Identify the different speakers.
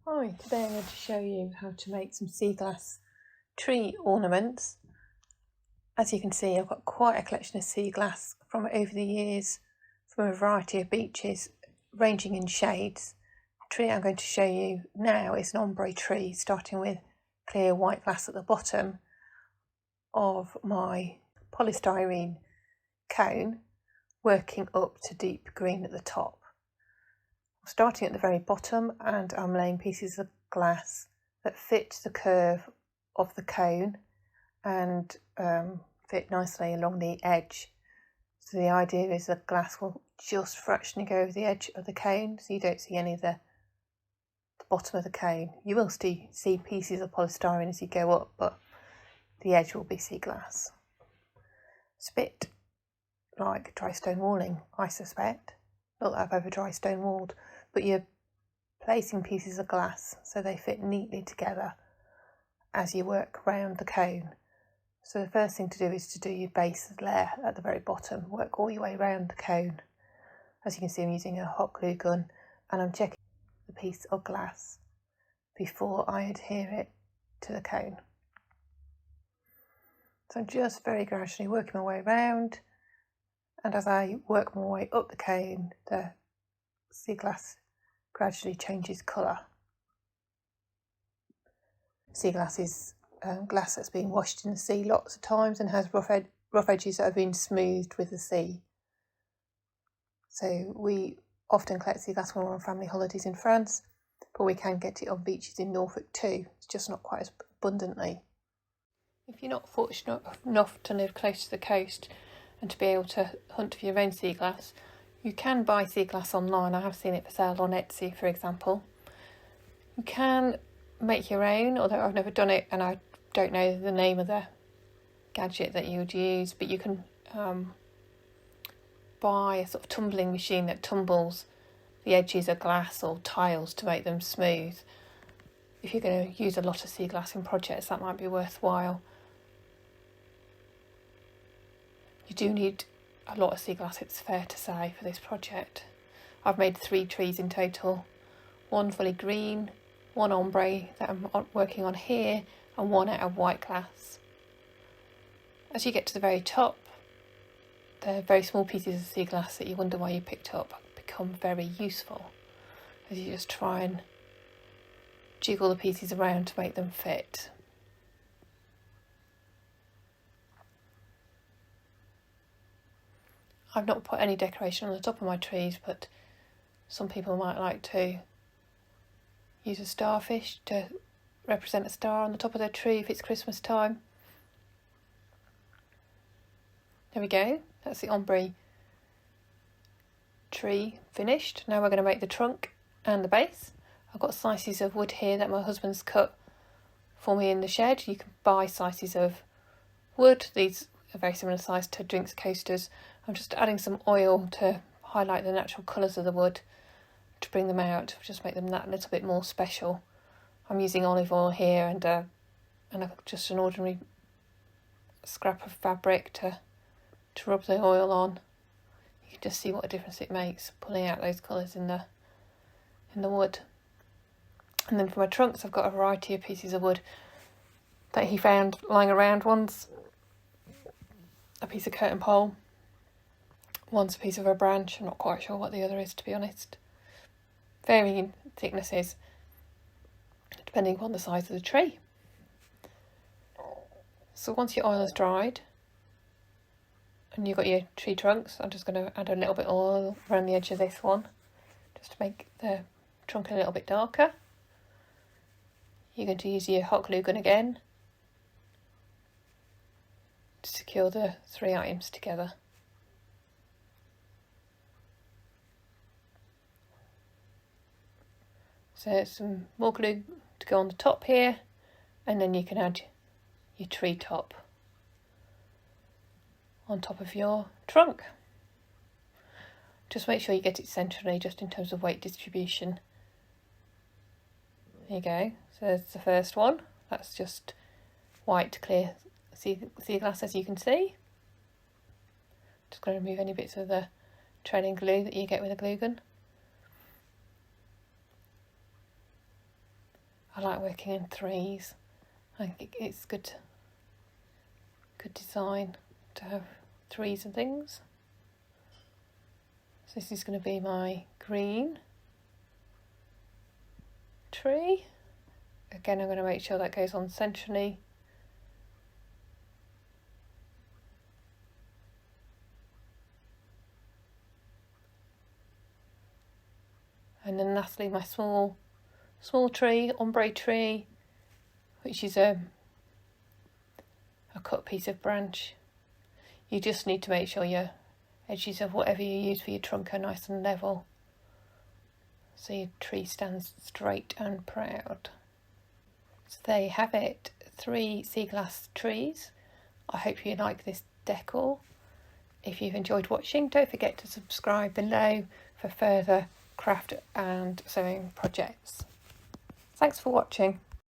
Speaker 1: Hi, today I'm going to show you how to make some sea glass tree ornaments. As you can see, I've got quite a collection of sea glass from over the years from a variety of beaches ranging in shades. The tree I'm going to show you now is an ombre tree, starting with clear white glass at the bottom of my polystyrene cone, working up to deep green at the top. Starting at the very bottom, and I'm laying pieces of glass that fit the curve of the cone and fit nicely along the edge. So the idea is the glass will just fractionally go over the edge of the cone, so you don't see any of the bottom of the cone. You will see pieces of polystyrene as you go up, but the edge will be sea glass. It's a bit like dry stone walling, I suspect. Not that I've ever dry stone walled, but you're placing pieces of glass so they fit neatly together as you work around the cone. So the first thing to do is to do your base layer at the very bottom, work all your way around the cone. As you can see, I'm using a hot glue gun and I'm checking the piece of glass before I adhere it to the cone. So I'm just very gradually working my way around, and as I work my way up the cone, the sea glass gradually changes colour. Sea glass is glass that's been washed in the sea lots of times and has rough edges that have been smoothed with the sea. So we often collect sea glass when we're on family holidays in France, but we can get it on beaches in Norfolk too. It's just not quite as abundantly. If you're not fortunate enough to live close to the coast and to be able to hunt for your own sea glass, you can buy sea glass online. I have seen it for sale on Etsy, for example. You can make your own, although I've never done it and I don't know the name of the gadget that you would use, but you can buy a sort of tumbling machine that tumbles the edges of glass or tiles to make them smooth. If you're going to use a lot of sea glass in projects, that might be worthwhile. You do need a lot of sea glass, it's fair to say, for this project. I've made 3 trees in total, one fully green, one ombre that I'm working on here, and one out of white glass. As you get to the very top, the very small pieces of sea glass that you wonder why you picked up become very useful as you just try and jiggle the pieces around to make them fit. I've not put any decoration on the top of my trees, but some people might like to use a starfish to represent a star on the top of their tree if it's Christmas time. There we go, that's the ombre tree finished. Now we're going to make the trunk and the base. I've got slices of wood here that my husband's cut for me in the shed. You can buy slices of wood. These are very similar size to drinks coasters. I'm just adding some oil to highlight the natural colours of the wood to bring them out, just make them that little bit more special. I'm using olive oil here and just an ordinary scrap of fabric to rub the oil on. You can just see what a difference it makes pulling out those colours in the wood. And then for my trunks, I've got a variety of pieces of wood that he found lying around. One's a piece of curtain pole, one's a piece of a branch. I'm not quite sure what the other is, to be honest. Varying thicknesses depending upon the size of the tree. So once your oil is dried and you've got your tree trunks, I'm just going to add a little bit of oil around the edge of this one just to make the trunk a little bit darker. You're going to use your hot glue gun again to secure the 3 items together. So some more glue to go on the top here, and then you can add your tree top on top of your trunk. Just make sure you get it centrally, just in terms of weight distribution. There you go. So there's the first one. That's just white clear sea glass, as you can see. Just going to remove any bits of the trailing glue that you get with a glue gun. I like working in threes. I think it's good design to have threes and things. So this is going to be my green tree. Again, I'm going to make sure that goes on centrally. And then lastly, my small tree, ombre tree, which is a cut piece of branch. You just need to make sure your edges of whatever you use for your trunk are nice and level, so your tree stands straight and proud. So there you have it, 3 sea glass trees. I hope you like this decor. If you've enjoyed watching, don't forget to subscribe below for further craft and sewing projects. Thanks for watching.